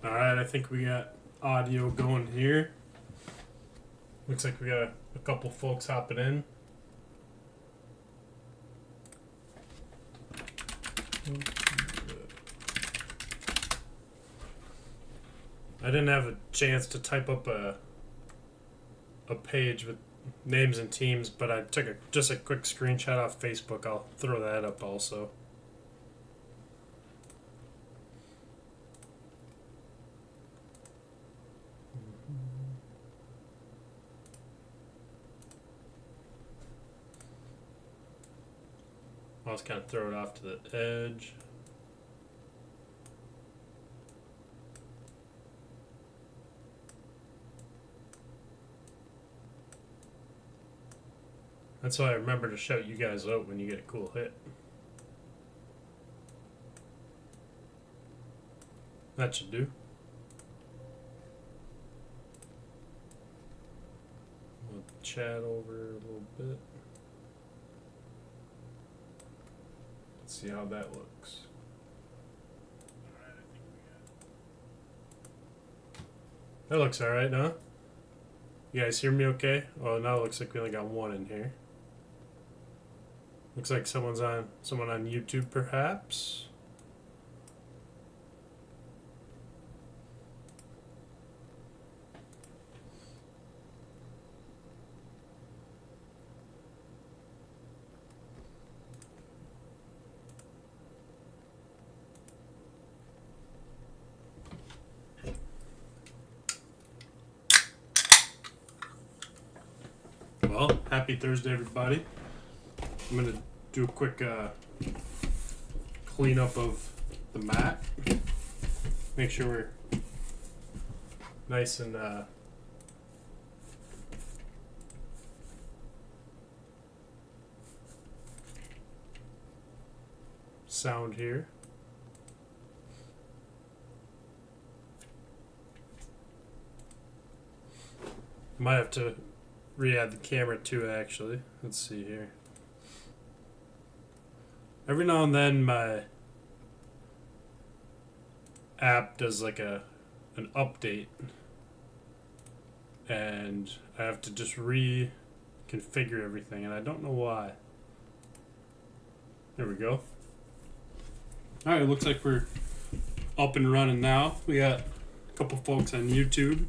Alright, I think we got audio going here. Looks like we got a couple folks hopping in. I didn't have a chance to type up a page with names and teams, but I took just a quick screenshot off Facebook. I'll throw that up also. I'll just kind of throw it off to the edge. That's why I remember to shout you guys out when you get a cool hit. That should do. We'll chat over a little bit. Let's see how that looks. That looks alright, huh? You guys hear me okay? Oh, now it looks like we only got one in here. Looks like someone on YouTube perhaps. Well, happy Thursday, everybody. I'm going to do a quick cleanup of the mat. Make sure we're nice and sound here. Might have to re-add the camera too, actually. Let's see here. Every now and then my app does like an update and I have to just reconfigure everything and I don't know why. There we go. Alright, it looks like we're up and running now. We got a couple folks on YouTube.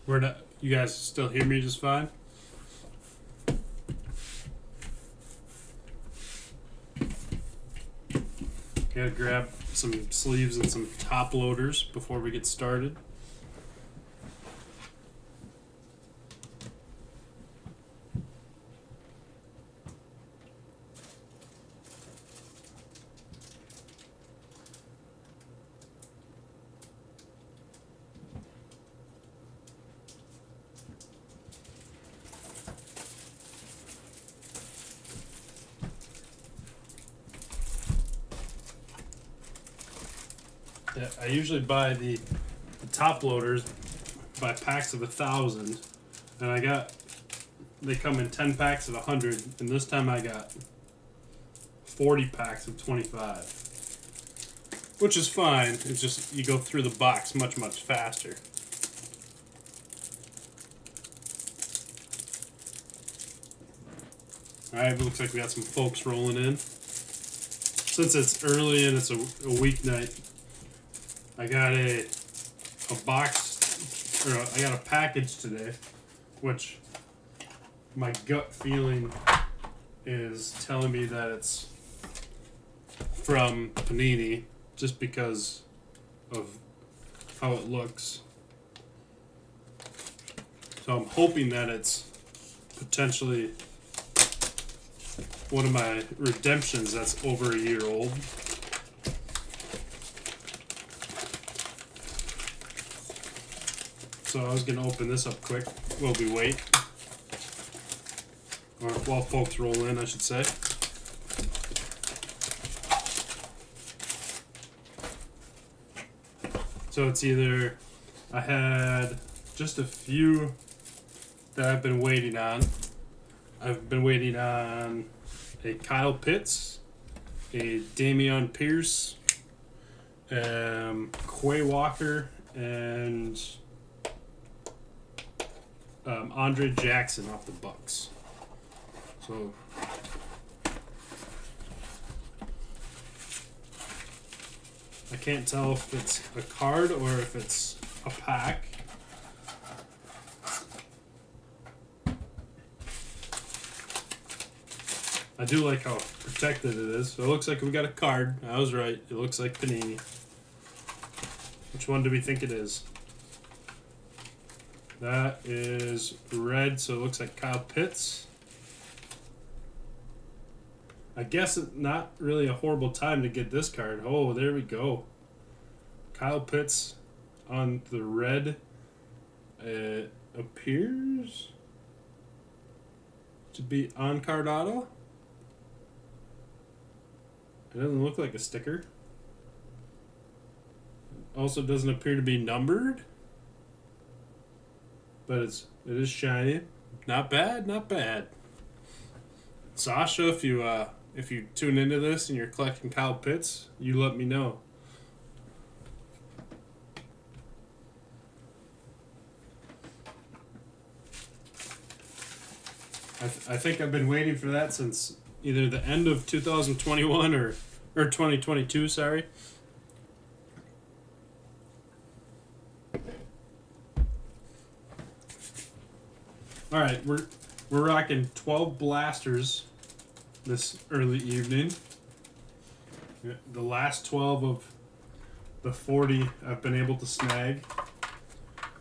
We're not, you guys still hear me just fine? Gotta grab some sleeves and some top loaders before we get started. Yeah, I usually buy the top loaders by packs of 1,000, and they come in 10 packs of 100, and this time I got 40 packs of 25, which is fine. It's just you go through the box much faster. Alright, it looks like we got some folks rolling in. Since it's early and it's a weeknight, I got a box, or I got a package today, which my gut feeling is telling me that it's from Panini, just because of how it looks. So I'm hoping that it's potentially one of my redemptions that's over a year old. So I was going to open this up quick while we wait. Or while folks roll in, I should say. So it's either I had just a few that I've been waiting on. I've been waiting on a Kyle Pitts, a Dameon Pierce, Quay Walker, and Andre Jackson off the Bucks. So I can't tell if it's a card or if it's a pack. I do like how protected it is. So it looks like we got a card. I was right. It looks like Panini. Which one do we think it is? That is red, so it looks like Kyle Pitts. I guess it's not really a horrible time to get this card. Oh, there we go. Kyle Pitts on the red. It appears to be on card auto. It doesn't look like a sticker. It also doesn't appear to be numbered. But it is shiny. Not bad, not bad. Sasha, if you tune into this and you're collecting Kyle Pitts, you let me know. I think I've been waiting for that since either the end of 2021 or 2022, sorry. All right, we're rocking 12 blasters this early evening. The last 12 of the 40 I've been able to snag.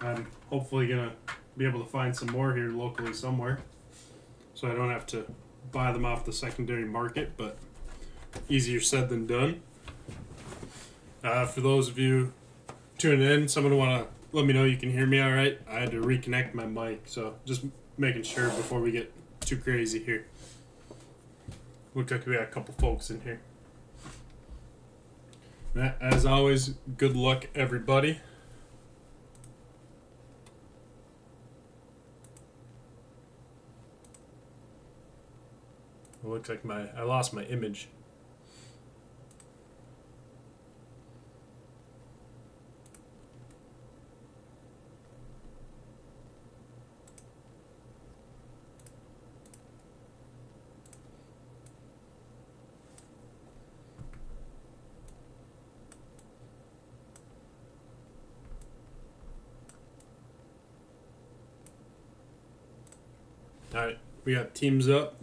I'm hopefully gonna be able to find some more here locally somewhere, so I don't have to buy them off the secondary market, but easier said than done. For those of you tuning in, someone want to let me know you can hear me all right. I had to reconnect my mic, so just making sure before we get too crazy here. Looks like we got a couple folks in here. As always, good luck, everybody. It looks like I lost my image. Alright, we got teams up.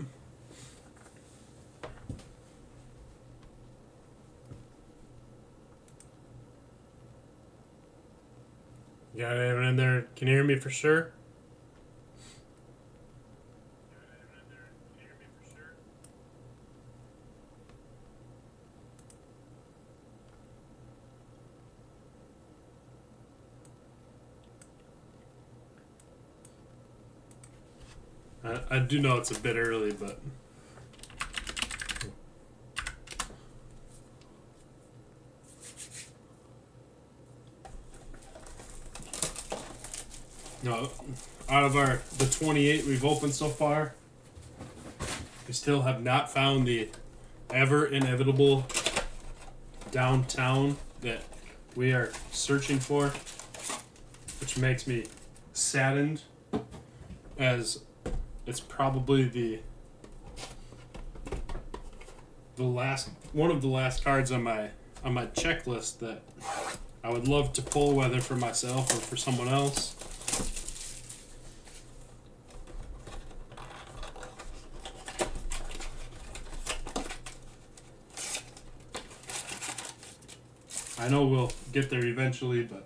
You got anyone in there? Can you hear me for sure? I do know it's a bit early, but no. Out of the 28 we've opened so far, we still have not found the ever inevitable downtown that we are searching for, which makes me saddened, as it's probably the last one of the last cards on my checklist that I would love to pull, whether for myself or for someone else. I know we'll get there eventually, but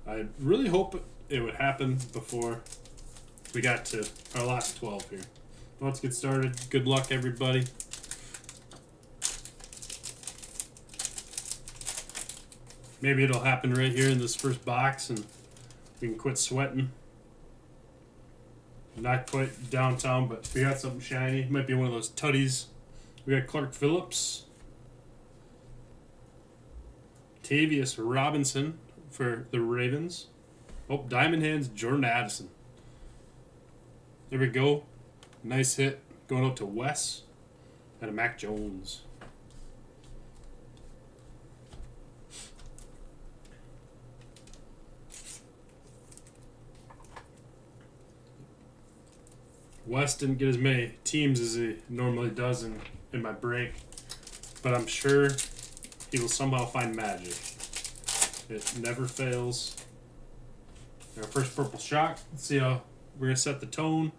I really hope it would happen before we got to our last 12 here. Let's get started. Good luck, everybody. Maybe it'll happen right here in this first box and we can quit sweating. Not quite downtown, but we got something shiny. Might be one of those tutties. We got Clark Phillips. Tavius Robinson for the Ravens. Oh, Diamond Hands, Jordan Addison. There we go. Nice hit. Going out to Wes. And a Mac Jones. Wes didn't get as many teams as he normally does in my break. But I'm sure he will somehow find magic. It never fails. Our first purple shock. Let's see how we're going to set the tone.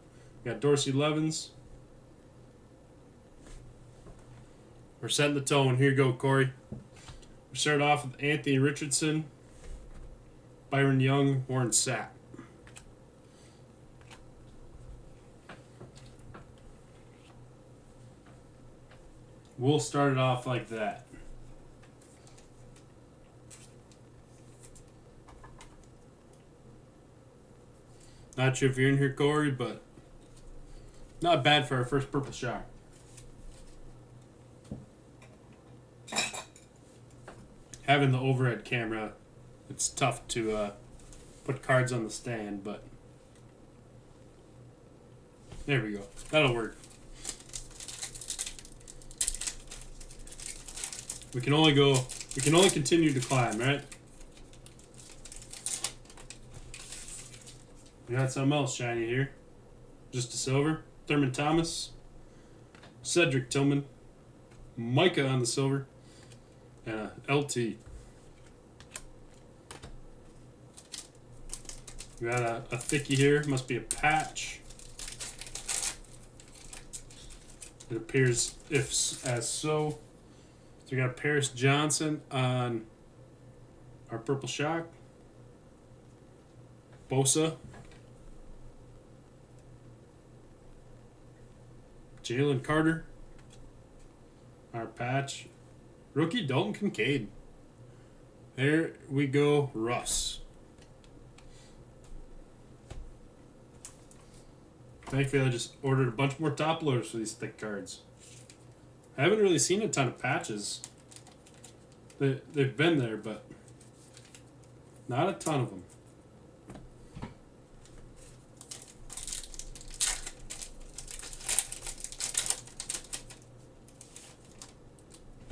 We got Dorsey Levens. We're setting the tone. Here you go, Corey. We start off with Anthony Richardson, Byron Young, Warren Sapp. We'll start it off like that. Not sure if you're in here, Corey, but not bad for our first purple shock. Having the overhead camera, it's tough to put cards on the stand, but there we go. That'll work. We can only continue to climb, right? We got something else shiny here. Just a silver. Thurman Thomas. Cedric Tillman. Micah on the silver. And a LT. We got a thickie here. Must be a patch. It appears as so. So we got Paris Johnson on our purple shock. Bosa. Jalen Carter. Our patch. Rookie Dalton Kincaid. There we go, Russ. Thankfully, I just ordered a bunch more top loaders for these thick cards. I haven't really seen a ton of patches. They've been there, but not a ton of them.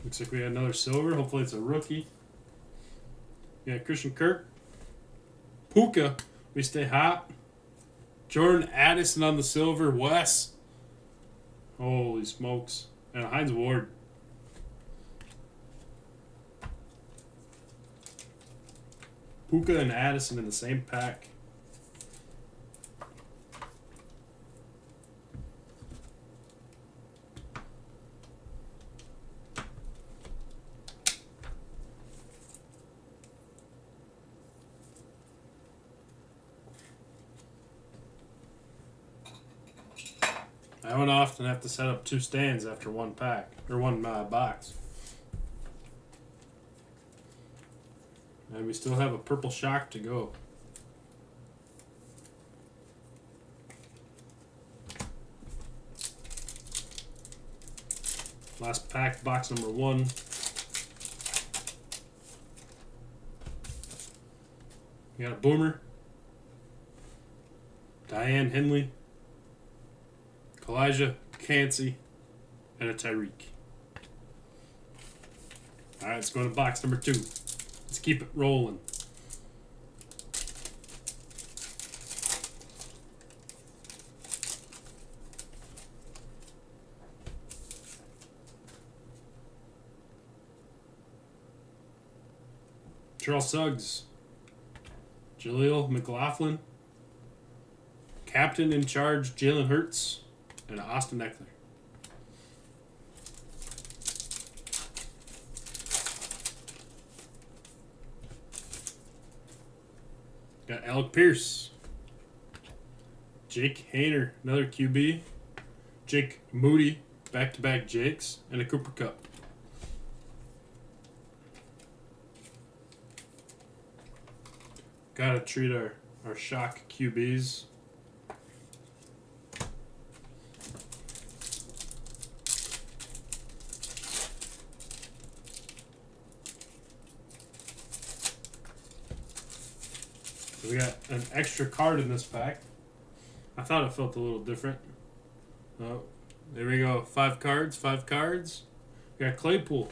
Looks like we got another silver. Hopefully it's a rookie. We got Christian Kirk. Puka. We stay hot. Jordan Addison on the silver. Wes. Holy smokes. And Hines Ward. Puka and Addison in the same pack. I don't often have to set up two stands after one pack, or one box. And we still have a purple shock to go. Last pack, box number 1. We got a Boomer. Diane Henley. Elijah Cansey, and a Tyreek. Alright, let's go to box number 2. Let's keep it rolling. Charles Suggs. Jaleel McLaughlin. Captain in charge, Jalen Hurts. And Austin Eckler. Got Alec Pierce. Jake Haener, another QB. Jake Moody, back-to-back Jakes. And a Cooper Kupp. Gotta treat our shock QBs. we got an extra card in this pack. I thought it felt a little different. Oh, there we go. 5 cards, 5 cards. We got Claypool.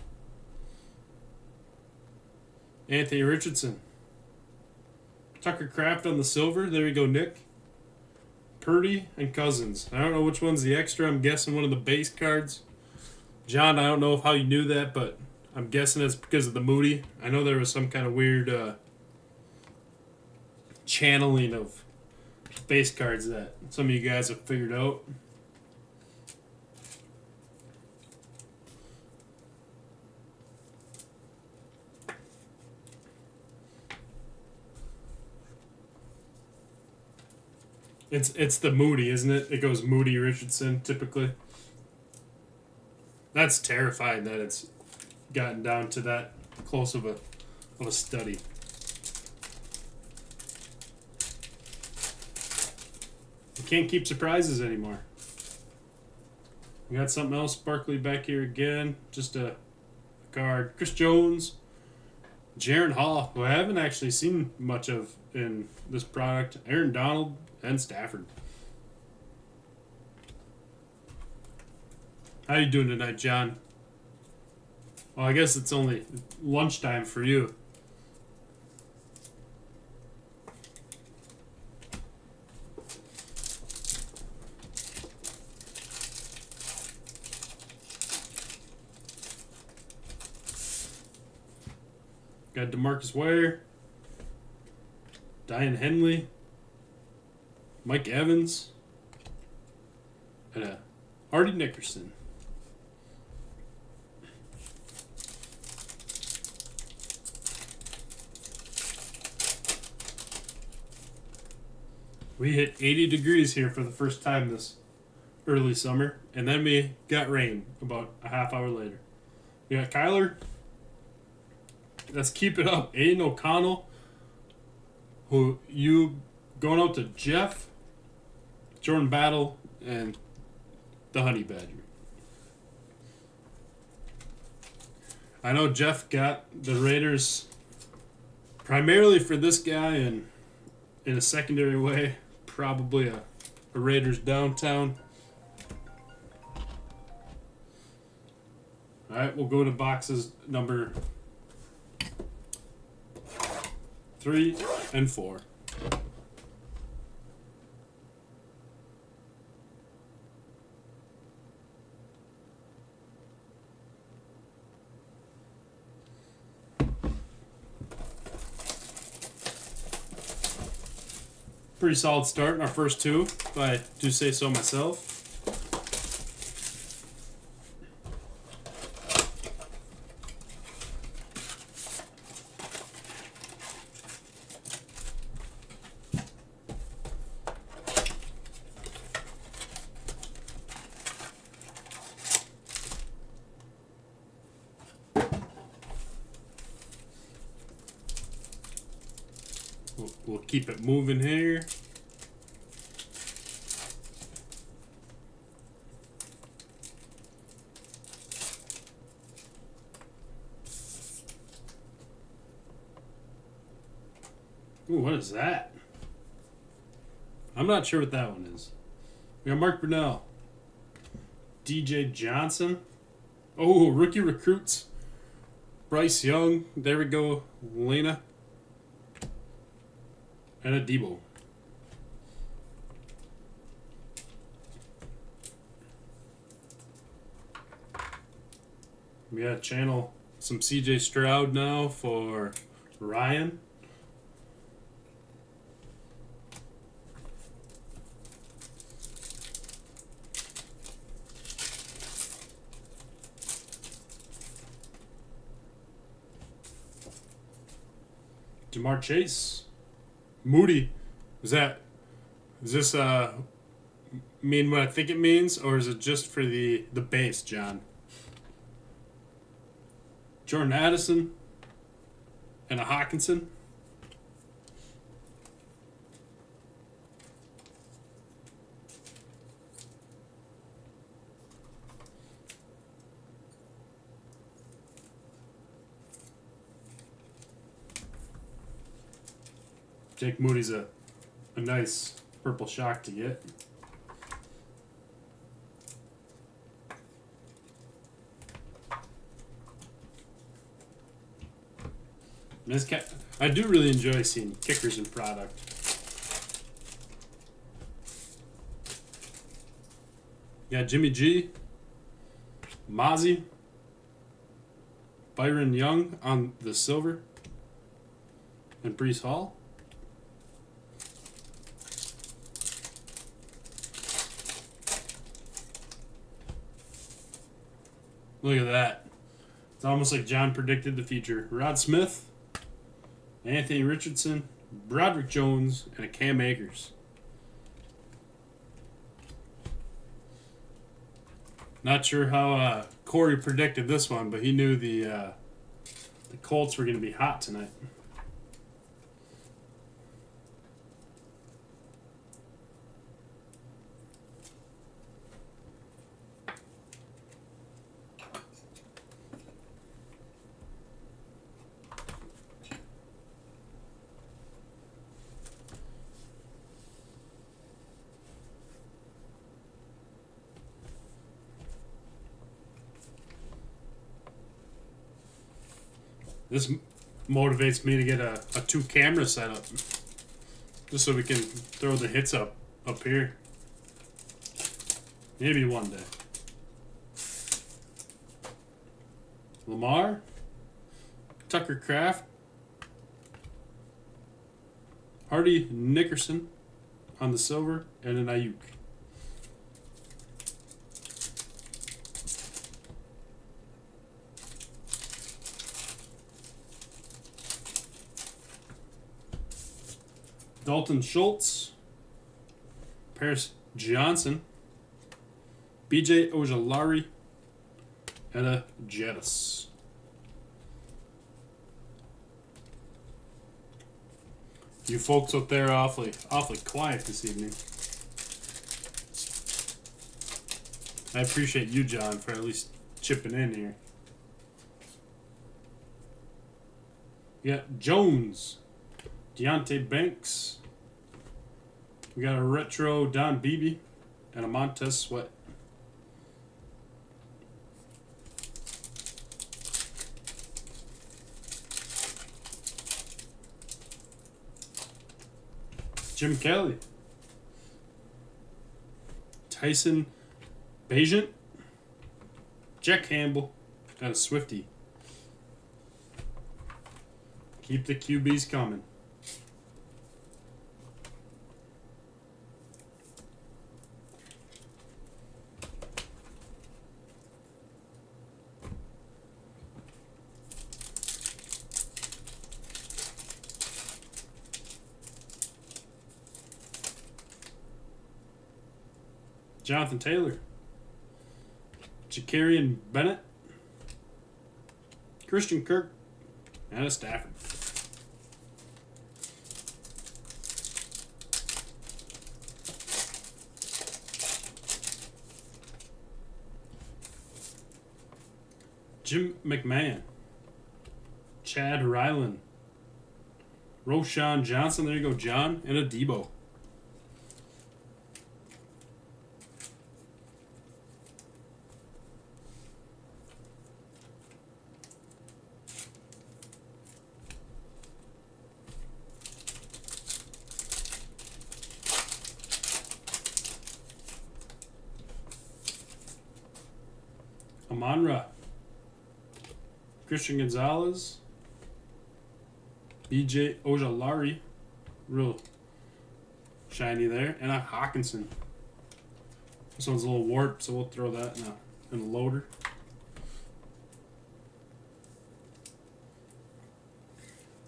Anthony Richardson. Tucker Kraft on the silver. There we go, Nick. Purdy and Cousins. I don't know which one's the extra. I'm guessing one of the base cards. John, I don't know how you knew that, but I'm guessing it's because of the Moody. I know there was some kind of weird channeling of base cards that some of you guys have figured out. It's the Moody, isn't it? It goes Moody Richardson typically. That's terrifying that it's gotten down to that close of a study. You can't keep surprises anymore. We got something else sparkly back here again. Just a card. Chris Jones. Jaron Hall, who I haven't actually seen much of in this product. Aaron Donald and Stafford. How you doing tonight, John? Well, I guess it's only lunchtime for you. Got DeMarcus Ware, Diane Henley, Mike Evans, and Hardy Nickerson. We hit 80 degrees here for the first time this early summer, and then we got rain about a half hour later. We got Kyler. Let's keep it up. Aiden O'Connell, who you going out to Jeff, Jordan Battle, and the Honey Badger. I know Jeff got the Raiders primarily for this guy and in a secondary way, probably a Raiders downtown. All right, we'll go to boxes number 3 and 4. Pretty solid start in our first 2, if I do say so myself. We'll keep it moving here. Ooh, what is that? I'm not sure what that one is. We got Mark Brunell. DJ Johnson. Oh, rookie recruits. Bryce Young. There we go. Lena. And a Debo. We got channel some CJ Stroud now for Ryan. Jamar Chase. Moody. Does this mean what I think it means, or is it just for the base, John? Jordan Addison and a Hawkinson. Jake Moody's a nice purple shock to get. I do really enjoy seeing kickers in product. Got Jimmy G, Mozzie, Byron Young on the silver, and Brees Hall. Look at that. It's almost like John predicted the future. Rod Smith, Anthony Richardson, Broderick Jones, and a Cam Akers. Not sure how Corey predicted this one, but he knew the Colts were going to be hot tonight. This motivates me to get a 2-camera setup, just so we can throw the hits up here. Maybe one day. Lamar, Tucker Kraft, Hardy Nickerson on the silver, and an Ayuk. Dalton Schultz, Paris Johnson, BJ Ojolari, and a Jettis. You folks out there are awfully quiet this evening. I appreciate you, John, for at least chipping in here. We got Jones, Deontay Banks. We got a retro Don Beebe and a Montez Sweat. Jim Kelly, Tyson Bagent, Jack Campbell, and a Swiftie. Keep the QBs coming. Jonathan Taylor, Jakarian Bennett, Christian Kirk, and a Stafford. Jim McMahon, Chad Ryland, Roshan Johnson, there you go, John, and a Debo. Amon-Ra, Christian Gonzalez, BJ Ojolari, real shiny there, and a Hawkinson. This one's a little warped, so we'll throw that in the loader.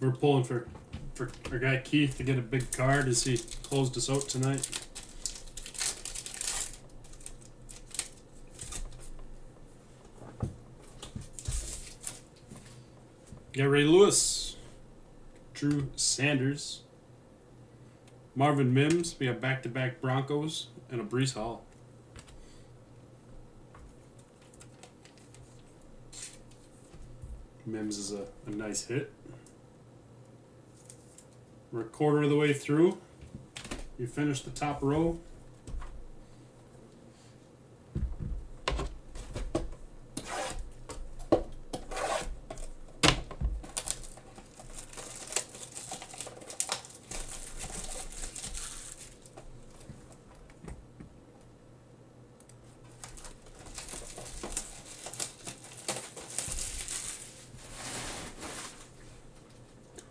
We're pulling for our guy Keith to get a big card as he closed us out tonight. Got Ray Lewis, Drew Sanders, Marvin Mims. We got back-to-back Broncos and a Brees Hall. Mims is a nice hit. We're a quarter of the way through. You finished the top row.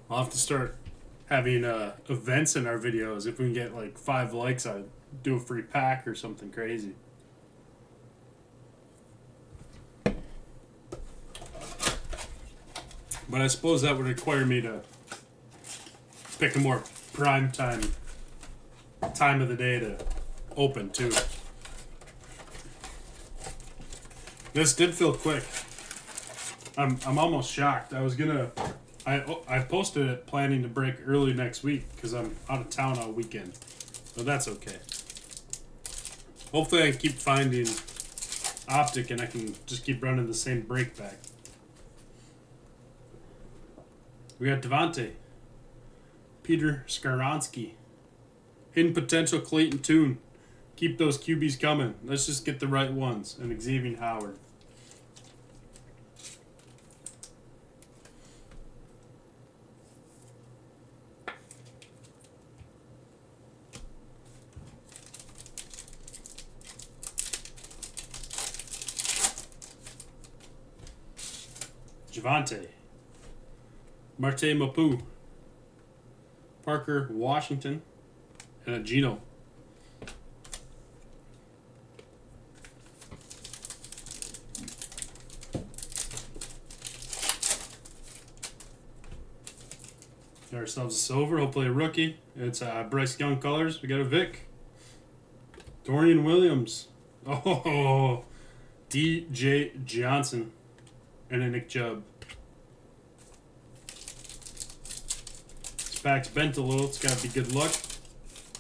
I'll have to start having events in our videos. If we can get like 5 likes, I'd do a free pack or something crazy. But I suppose that would require me to pick a more prime time of the day to open too. This did feel quick. I'm almost shocked. I posted it planning to break early next week because I'm out of town all weekend. So that's okay. Hopefully I keep finding Optic and I can just keep running the same break back. We got Devontae. Peter Skaronsky. Hidden potential Clayton Tune. Keep those QBs coming. Let's just get the right ones. And Xavier Howard. Javante. Marte Mapu. Parker Washington. And a Gino. Got ourselves a silver, hopefully a rookie. It's Bryce Young colors. We got a Vic. Dorian Williams. Oh, DJ Johnson. And a Nick Chubb. This pack's bent a little. It's got to be good luck.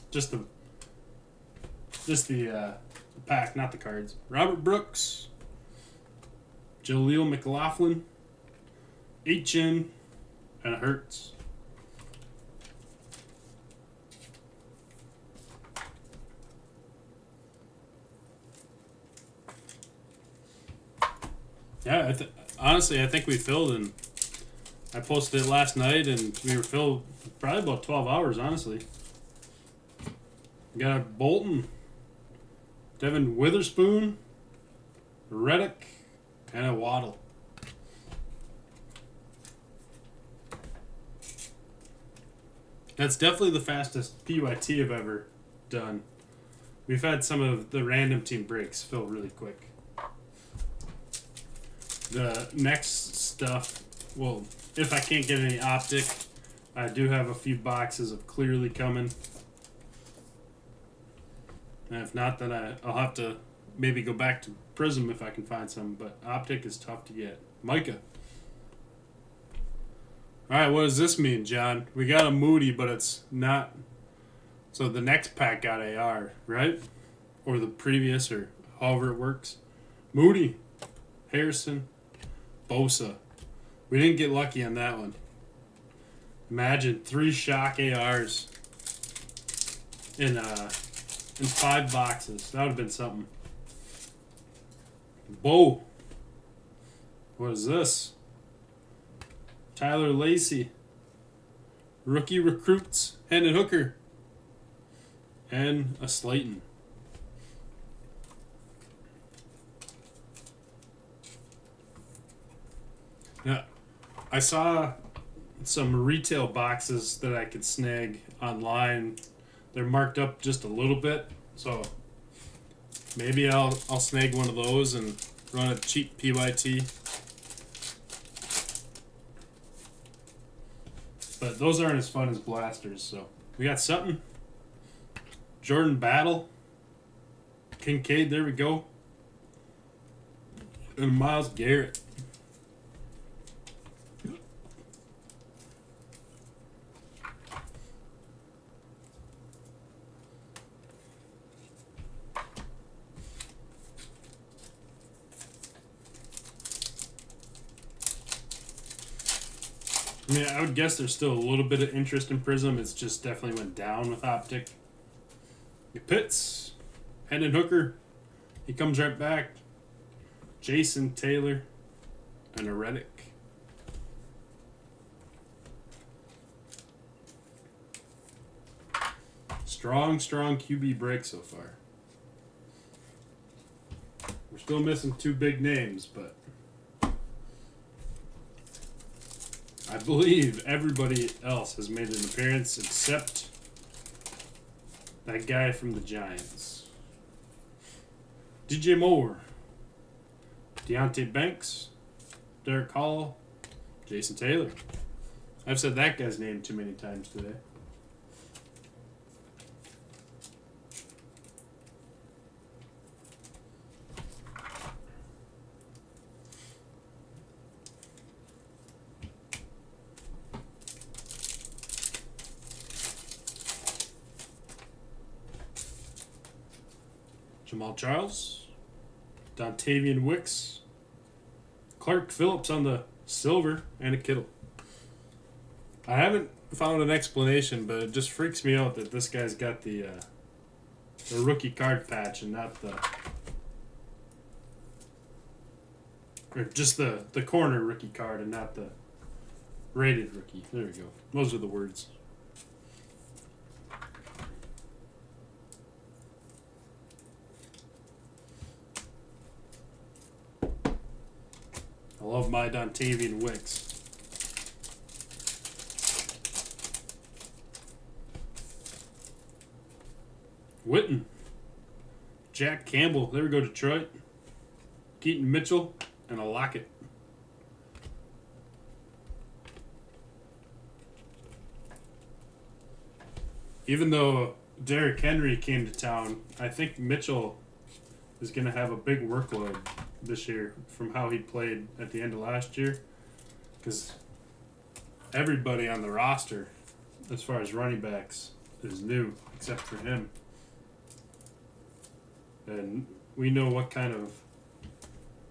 Just the pack, not the cards. Robert Brooks. Jaleel McLaughlin. HN. And a Hurts. Yeah, honestly, I think we filled, and I posted it last night, and we were filled probably about 12 hours, honestly. We got a Bolton, Devin Witherspoon, Reddick, and a Waddle. That's definitely the fastest PYT I've ever done. We've had some of the random team breaks fill really quick. The next stuff, well, if I can't get any Optic, I do have a few boxes of Clearly coming. And if not, then I'll have to maybe go back to Prism if I can find some, but Optic is tough to get. Micah. Alright, what does this mean, John? We got a Moody, but it's not. So the next pack got AR, right? Or the previous, or however it works. Moody. Harrison. Bosa. We didn't get lucky on that one. Imagine 3 shock ARs in 5 boxes. That would have been something. Bo. What is this? Tyler Lacey. Rookie recruits. Hendon Hooker. And a Slayton. Yeah, I saw some retail boxes that I could snag online. They're marked up just a little bit, so maybe I'll snag one of those and run a cheap PYT. But those aren't as fun as blasters, so we got something. Jordan Battle. Kincaid, there we go. And Myles Garrett. I mean, I would guess there's still a little bit of interest in Prism. It's just definitely went down with Optic. Pitts, Hendon Hooker, he comes right back. Jason Taylor, and a Reddick. Strong QB break so far. We're still missing 2 big names, but I believe everybody else has made an appearance except that guy from the Giants. DJ Moore, Deontay Banks, Derek Hall, Jason Taylor. I've said that guy's name too many times today. Jamal Charles, Dontavian Wicks, Clark Phillips on the silver, and a Kittle. I haven't found an explanation, but it just freaks me out that this guy's got the rookie card patch and not the, or just the corner rookie card and not the rated rookie. There we go. Those are the words. I love my Dontavian Wicks. Witten. Jack Campbell. There we go, Detroit. Keaton Mitchell and a Lockett. Even though Derrick Henry came to town, I think Mitchell is going to have a big workload this year from how he played at the end of last year, because everybody on the roster as far as running backs is new except for him, and we know what kind of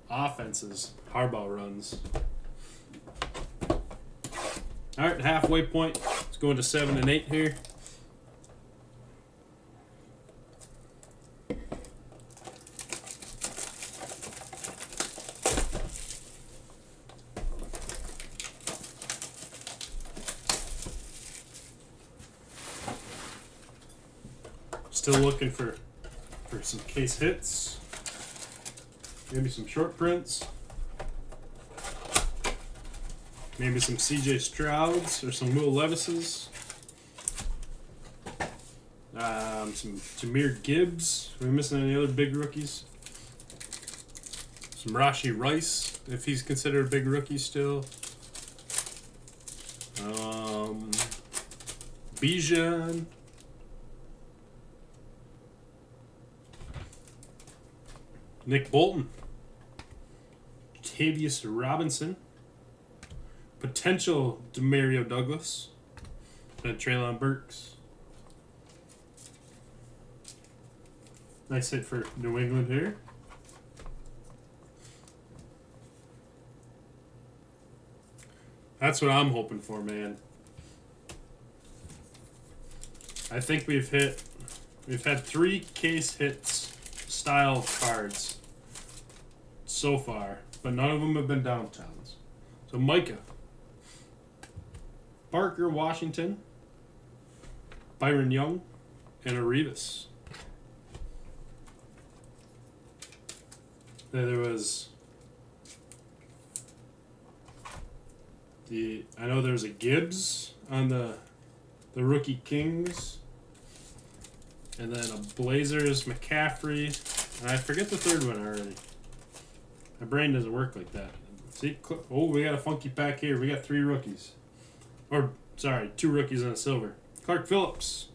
offenses Harbaugh runs. Alright, halfway point. Let's go into 7 and 8 here. Still looking for some case hits, maybe some short prints, maybe some CJ Strouds or some Will Levises, some Jahmyr Gibbs. Are we missing any other big rookies? Some Rashee Rice, if he's considered a big rookie still. Bijan. Nick Bolton, Tavius Robinson, potential Demario Douglas, and Treylon Burks. Nice hit for New England here. That's what I'm hoping for, man. I think we've had 3 case hits style cards so far, but none of them have been downtowns. So Micah, Barker Washington, Byron Young, and Arevis. Then there was I know there's a Gibbs on the rookie Kings. And then a Blazers, McCaffrey, and I forget the third one already. My brain doesn't work like that. See, oh, we got a funky pack here. We got 3 rookies. Or, sorry, 2 rookies and a silver. Clark Phillips.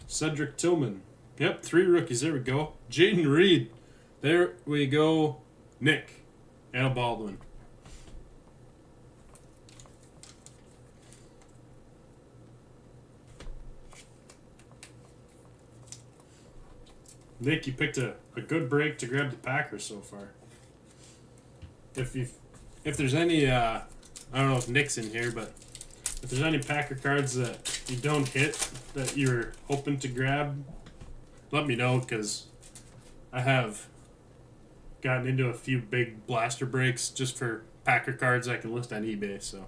Cedric Tillman. Yep, 3 rookies. There we go. Jaden Reed. There we go. Nick. And a Baldwin. Nick, you picked a good break to grab the Packers so far. If there's any I don't know if Nick's in here, but if there's any Packer cards that you don't hit that you're hoping to grab, let me know, because I have gotten into a few big blaster breaks just for Packer cards I can list on eBay. So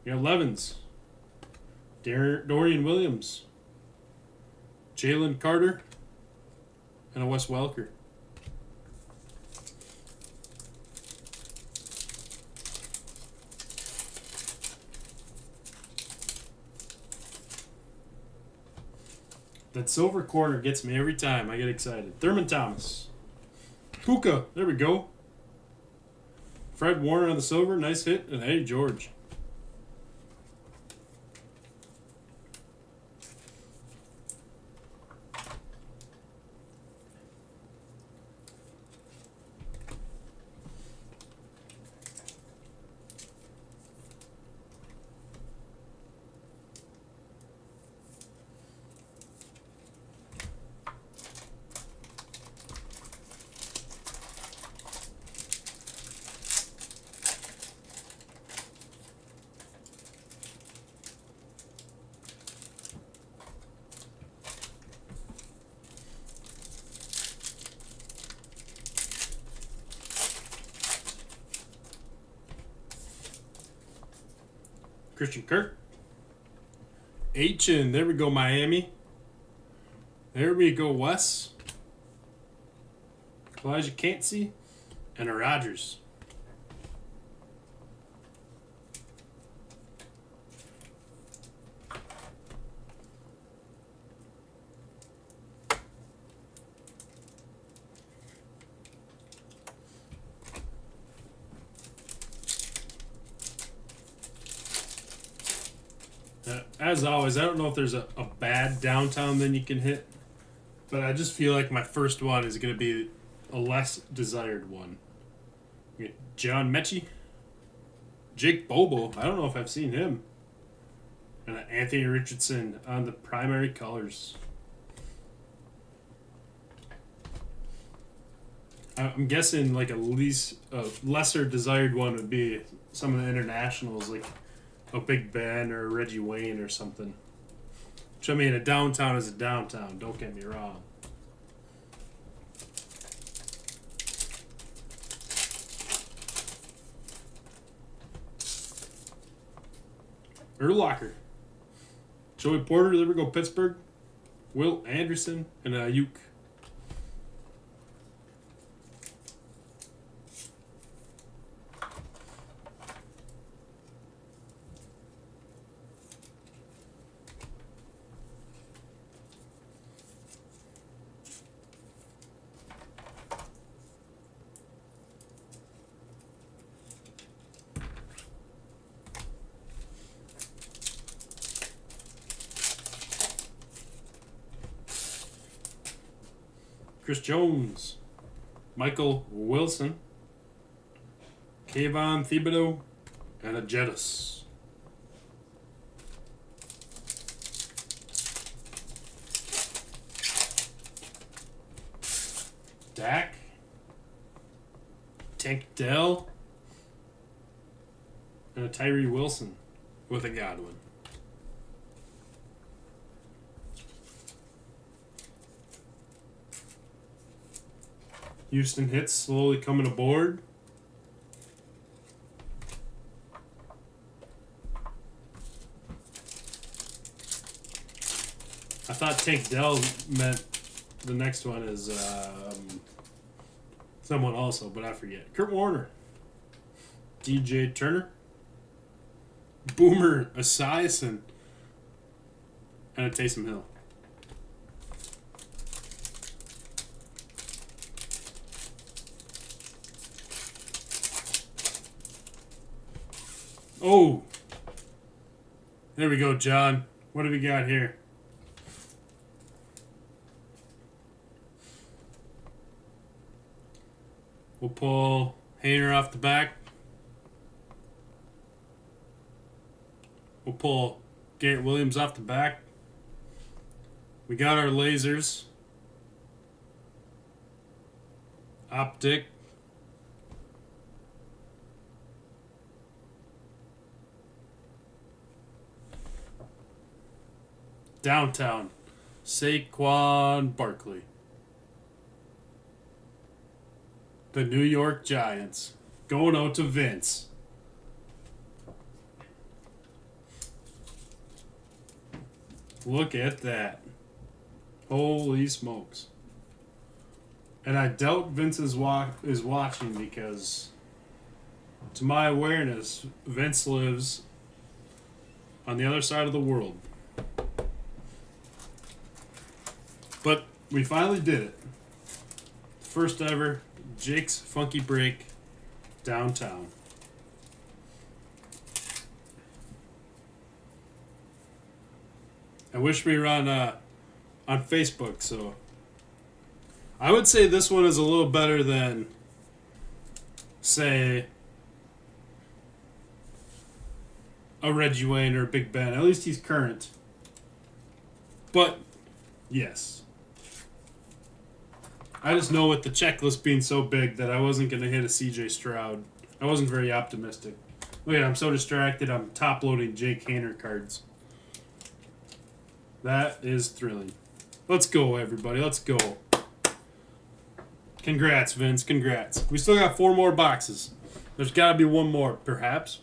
you got Levens, Dorian Williams, Jalen Carter, and a Wes Welker. That silver corner gets me every time. I get excited. Thurman Thomas. Puka. There we go. Fred Warner on the silver. Nice hit. And Eddie George. Christian Kirk. And there we go, Miami. There we go, Wes. Elijah Cansey. And a Rodgers. As always, I don't know if there's a bad downtown then you can hit, but I just feel like my first one is going to be a less desired one. John Mechie, Jake Bobo, I don't know if I've seen him, and Anthony Richardson on the primary colors. I'm guessing like a lesser desired one would be some of the internationals, like a Big Ben or a Reggie Wayne or something. Which, I mean, a downtown is a downtown, don't get me wrong. Urlacher. Joey Porter, there we go, Pittsburgh. Will Anderson and Ayuk. Chris Jones, Michael Wilson, Kayvon Thibodeau, and a Jettis. Dak, Tank Dell, and a Tyree Wilson with a Godwin. Houston hits slowly coming aboard. I thought Tank Dell meant the next one is someone also, but I forget. Kurt Warner, DJ Turner, Boomer Esiason, and a Taysom Hill. Oh, there we go, John. What do we got here? We'll pull Hayner off the back. We'll pull Garrett Williams off the back. We got our lasers. Optic. Downtown. Saquon Barkley. The New York Giants. Going out to Vince. Look at that. Holy smokes. And I doubt Vince is watching because, to my awareness, Vince lives on the other side of the world. But we finally did it. First ever Jake's Funky Break downtown. I wish we were on Facebook, so I would say this one is a little better than, say, a Reggie Wayne or Big Ben. At least he's current. But yes, I just know with the checklist being so big that I wasn't going to hit a CJ Stroud. I wasn't very optimistic. Look at, I'm so distracted. I'm top loading Jake Haener cards. That is thrilling. Let's go, everybody. Let's go. Congrats, Vince. Congrats. We still got 4 more boxes. There's got to be one more, perhaps.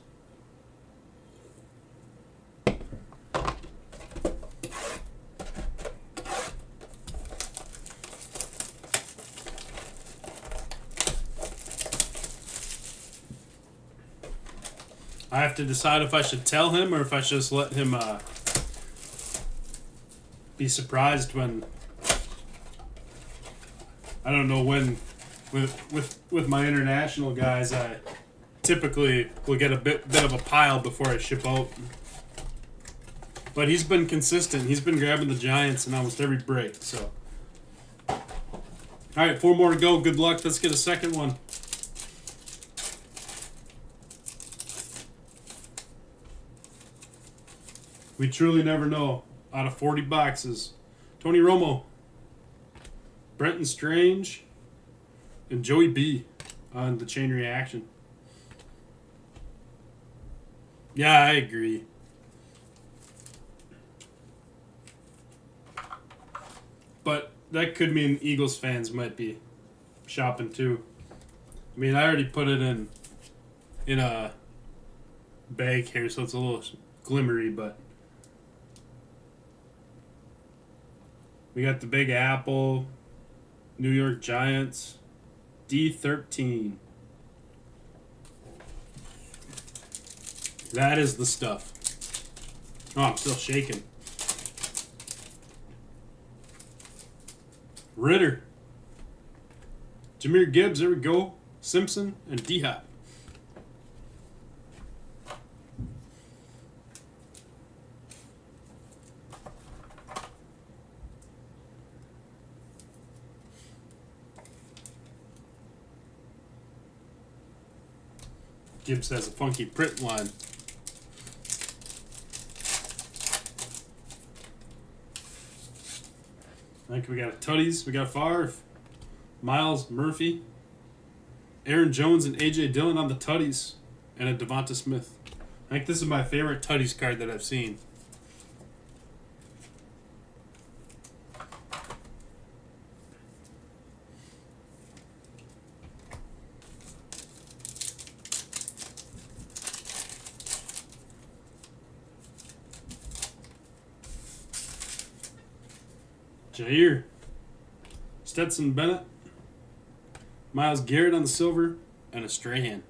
I have to decide if I should tell him or if I should just let him be surprised when, I don't know when, with my international guys, I typically will get a bit of a pile before I ship out. But he's been consistent. He's been grabbing the Giants in almost every break. So, all right, 4 more to go. Good luck. Let's get a second one. We truly never know. Out of 40 boxes, Tony Romo, Brenton Strange, and Joey B on the chain reaction. Yeah, I agree. But that could mean Eagles fans might be shopping too. I mean, I already put it in a bag here, so it's a little glimmery, but we got the Big Apple, New York Giants, D13. That is the stuff. Oh, I'm still shaking. Ritter. Jahmyr Gibbs, there we go. Simpson and D-Hop. Gibbs has a funky print line. I think we got a Tutties, we got Favre, Miles Murphy, Aaron Jones and A.J. Dillon on the Tutties, and a Devonta Smith. I think this is my favorite Tutties card that I've seen. Jair, Stetson Bennett, Myles Garrett on the silver, and a Strahan.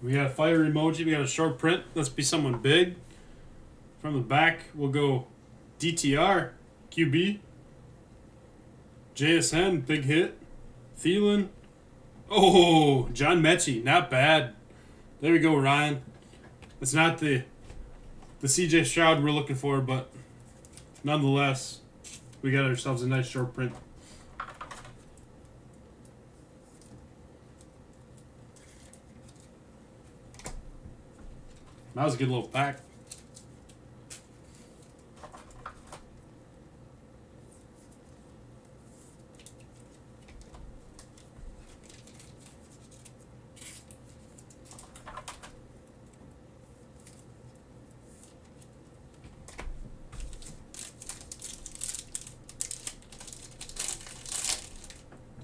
We got a fire emoji. We got a short print. Let's be someone big. From the back, we'll go DTR, QB, JSN, big hit, Thielen. Oh, John Mechie, not bad. There we go, Ryan. It's not the CJ Stroud we're looking for, but nonetheless, we got ourselves a nice short print. That was a good little pack.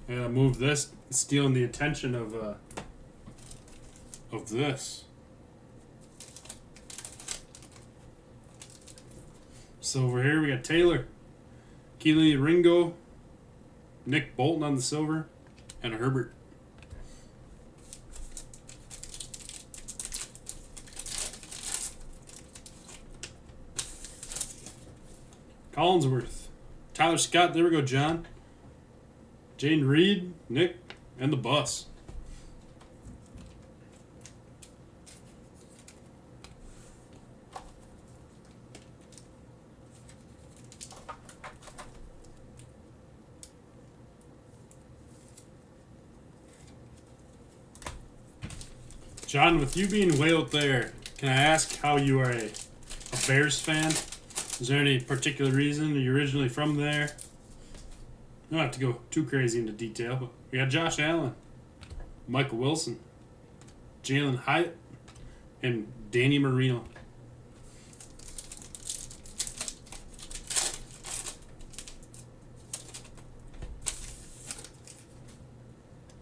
I gotta move this, stealing the attention of this. So over here we got Taylor, Keely Ringo, Nick Bolton on the silver, and Herbert. Collinsworth, Tyler Scott, there we go, John. Jane Reed, Nick, and the bus. John, with you being way out there, can I ask how you are a Bears fan? Is there any particular reason? Are you originally from there? I don't have to go too crazy into detail, but we got Josh Allen, Michael Wilson, Jalen Hyatt, and Danny Marino.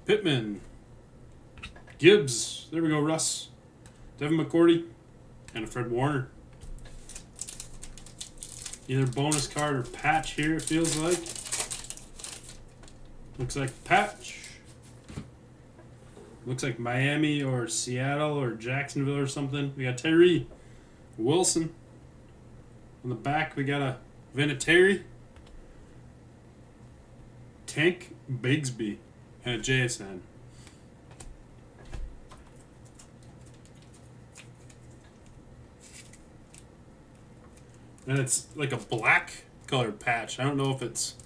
Pittman, Gibbs, there we go, Russ, Devin McCourty, and a Fred Warner. Either bonus card or patch here, it feels like. Looks like patch. Looks like Miami or Seattle or Jacksonville or something. We got Tyree Wilson. On the back, we got a Vinatieri, Tank Bigsby, and a JSN. And it's like a black colored patch. I don't know if it's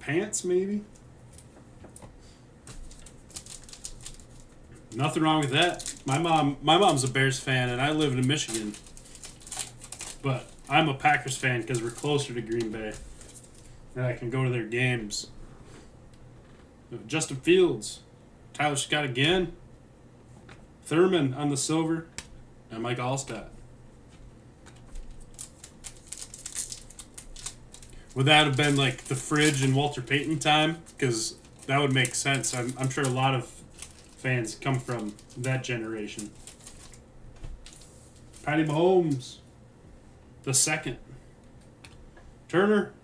pants, maybe? Nothing wrong with that. My mom's a Bears fan, and I live in Michigan. But I'm a Packers fan because we're closer to Green Bay. And I can go to their games. Justin Fields, Tyler Scott again, Thurman on the silver, and Mike Allstott. Would that have been like the Fridge and Walter Payton time? Because that would make sense. I'm sure a lot of fans come from that generation. Patty Mahomes, the second. Turner,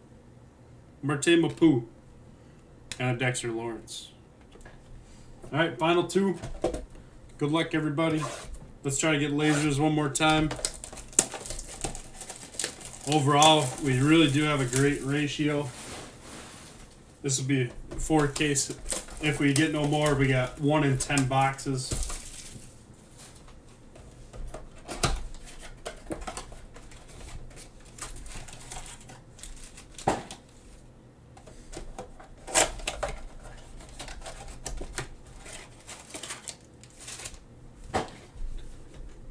Martin Mapu, and a Dexter Lawrence. All right, final two. Good luck, everybody. Let's try to get lasers one more time. Overall, we really do have a great ratio. This will be a 4 case. If we get no more, we got 1 in 10 boxes.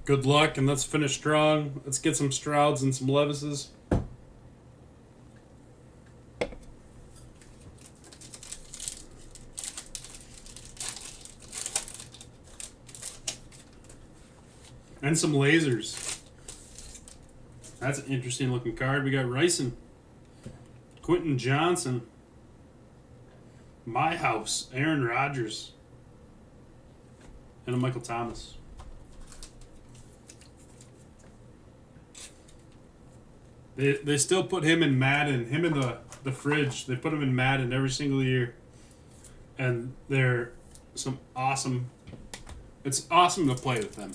Good luck, and let's finish strong. Let's get some Strouds and some Levises. And some lasers. That's an interesting looking card. We got Ryson, Quentin Johnson, My House, Aaron Rodgers, and a Michael Thomas. They still put him in Madden, him in the Fridge. They put him in Madden every single year. And they're some awesome... It's awesome to play with them.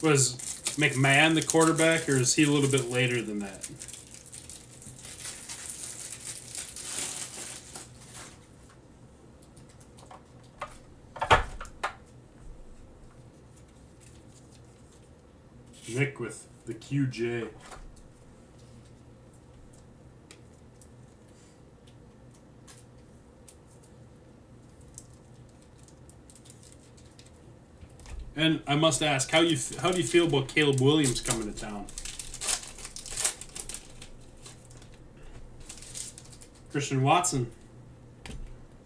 Was McMahon the quarterback, or is he a little bit later than that? Nick with the QJ. And I must ask, how do you feel about Caleb Williams coming to town? Christian Watson,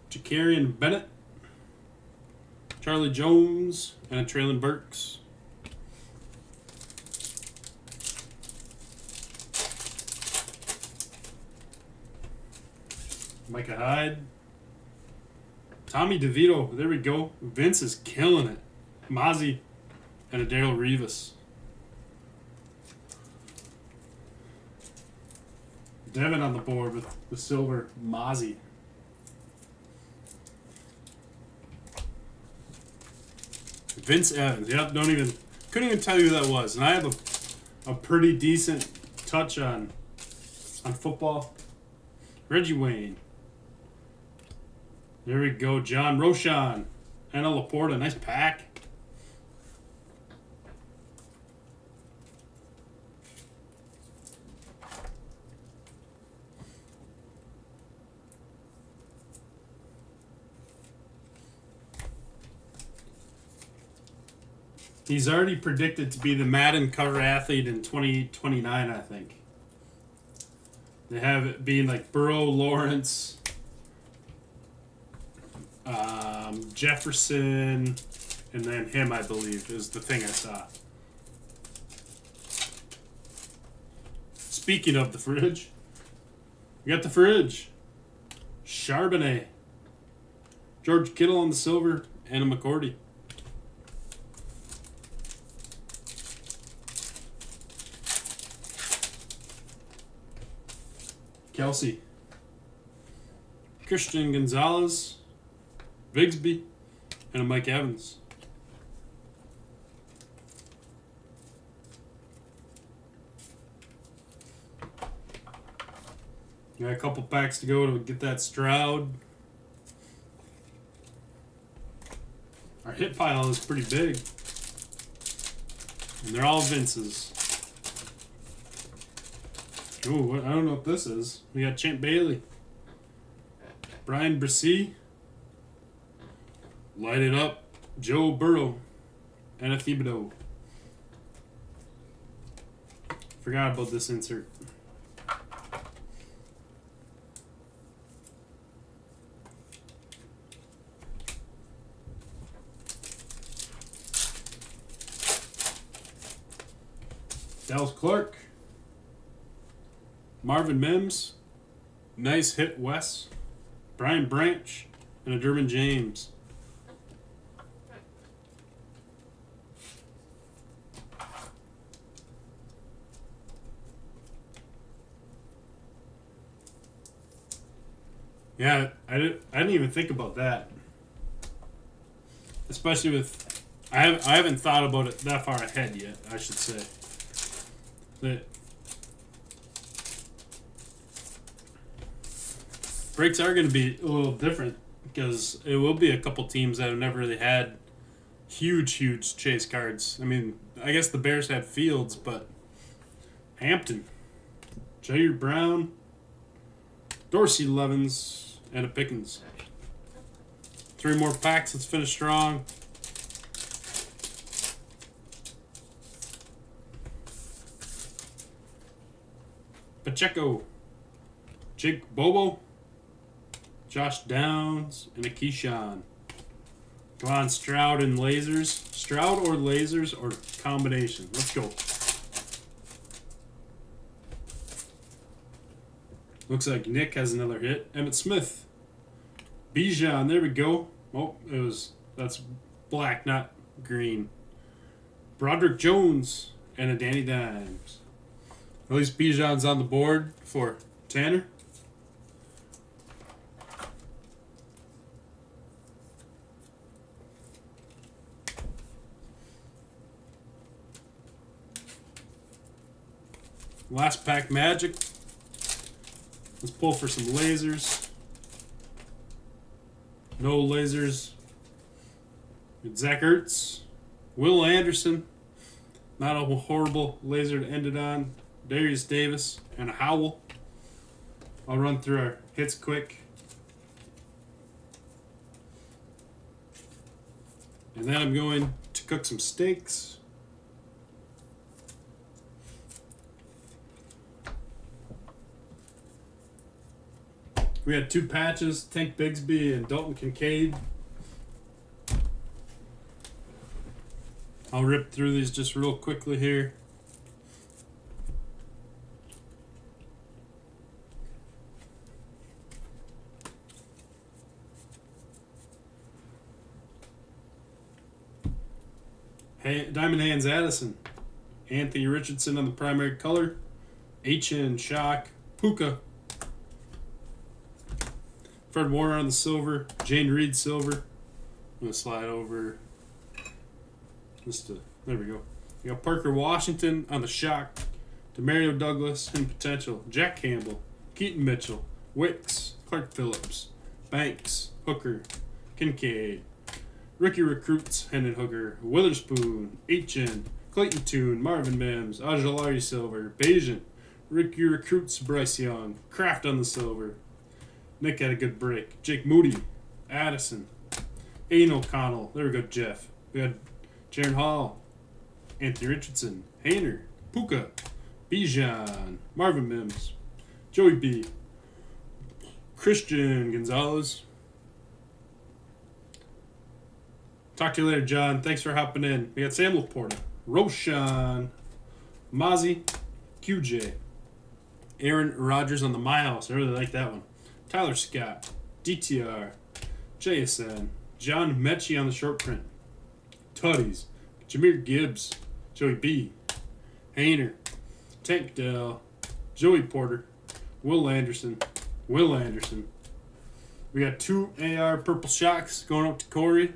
Jakarian Bennett, Charlie Jones, and a Traylon Burks. Micah Hyde. Tommy DeVito. There we go. Vince is killing it. Mozzie and a Darrell Revis. Devin on the board with the silver Mozzie. Vince Evans. Yep, couldn't even tell you who that was. And I have a pretty decent touch on football. Reggie Wayne. There we go. John Rochon. Anna Laporta. Nice pack. He's already predicted to be the Madden cover athlete in 2029, I think. They have it being like Burrow, Lawrence, Jefferson, and then him, I believe, is the thing I saw. Speaking of the fridge, we got the fridge. Charbonnet. George Kittle on the silver, Anna McCourty. Kelsey. Christian Gonzalez. Bigsby. And a Mike Evans. Got a couple packs to go to get that Stroud. Our hit pile is pretty big. And they're all Vince's. Ooh, I don't know what this is. We got Champ Bailey. Brian Bresee. Light it up. Joe Burrow. And a Thibodeau. Forgot about this insert. Dallas Clark. Marvin Mims. Nice hit, Wes. Brian Branch. And a Derwin James. Yeah, I didn't even think about that. Especially with... I haven't thought about it that far ahead yet, I should say. But breaks are going to be a little different because it will be a couple teams that have never really had huge chase cards. I mean, I guess the Bears had Fields, but Hampton, Jair Brown, Dorsey Levens, and a Pickens. 3 more packs. Let's finish strong. Pacheco, Jake Bobo, Josh Downs, and a Keyshawn. Come on, Stroud and lasers. Stroud or lasers or combination. Let's go. Looks like Nick has another hit. Emmitt Smith. Bijan, there we go. Oh, that's black, not green. Broderick Jones and a Danny Dimes. At least Bijan's on the board for Tanner. Last pack Magic. Let's pull for some lasers. No lasers. Zach Ertz. Will Anderson. Not a horrible laser to end it on. Darius Davis and a Howell. I'll run through our hits quick. And then I'm going to cook some steaks. We had 2 patches, Tank Bigsby and Dalton Kincaid. I'll rip through these just real quickly here. Diamond Hands Addison. Anthony Richardson on the primary color. HN Shock. Puka. Fred Warner on the silver. Jane Reed silver. I'm going to slide over. There we go. You got Parker Washington on the shock. Demario Douglas in potential. Jack Campbell. Keaton Mitchell. Wicks. Clark Phillips. Banks. Hooker. Kincaid. Rookie recruits. Hendon Hooker. Witherspoon. HN. Clayton Toon. Marvin Mims. Ajalari silver. Bayesian. Rookie recruits. Bryce Young. Kraft on the silver. Nick had a good break. Jake Moody. Addison. Aiden O'Connell. There we go, Jeff. We had Jaron Hall. Anthony Richardson. Hayner. Puka. Bijan. Marvin Mims. Joey B. Christian Gonzalez. Talk to you later, John. Thanks for hopping in. We got Sam Laporta. Roshan. Mozzie. QJ. Aaron Rodgers on the My House. I really like that one. Tyler Scott. DTR. JSN. John Mechie on the short print. Tutties. Jameer Gibbs. Joey B. Hayner. Tank Dell. Joey Porter. Will Anderson. We got 2 AR Purple Shocks going up to Corey.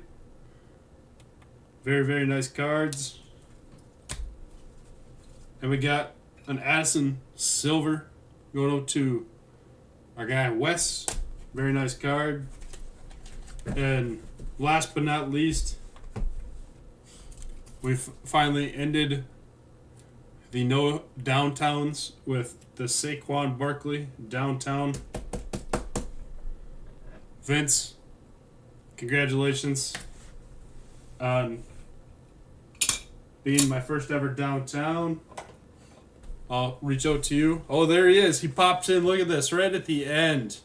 Very, very nice cards. And we got an Addison Silver going up to our guy Wes. Very nice card. And last but not least, we've finally ended the no downtowns with the Saquon Barkley downtown. Vince, congratulations on being my first ever downtown. I'll reach out to you. Oh, there he is. He pops in. Look at this. Right at the end.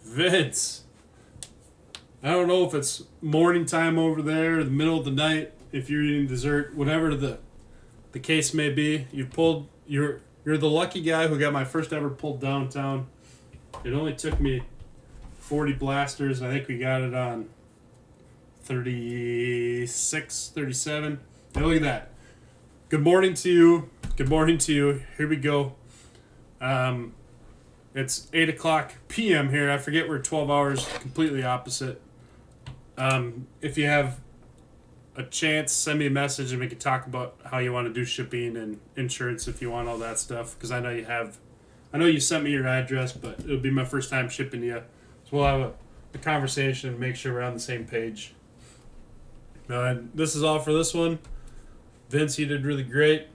Vince. I don't know if it's morning time over there, or the middle of the night, if you're eating dessert, whatever the case may be. You're the lucky guy who got my first ever pulled downtown. It only took me 40 blasters. I think we got it on 36, 37. Now look at that. Good morning to you. Here we go. It's 8 o'clock p.m. here. I forget we're 12 hours completely opposite. If you have a chance, send me a message and we can talk about how you want to do shipping and insurance if you want all that stuff. Because I know you sent me your address, but it'll be my first time shipping to you. So we'll have a conversation and make sure we're on the same page. This is all for this one. Vince, you did really great.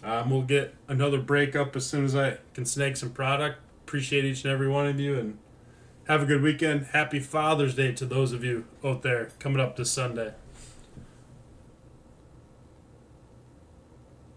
We'll get another break up as soon as I can snag some product. Appreciate each and every one of you, and have a good weekend. Happy Father's Day to those of you out there coming up this Sunday.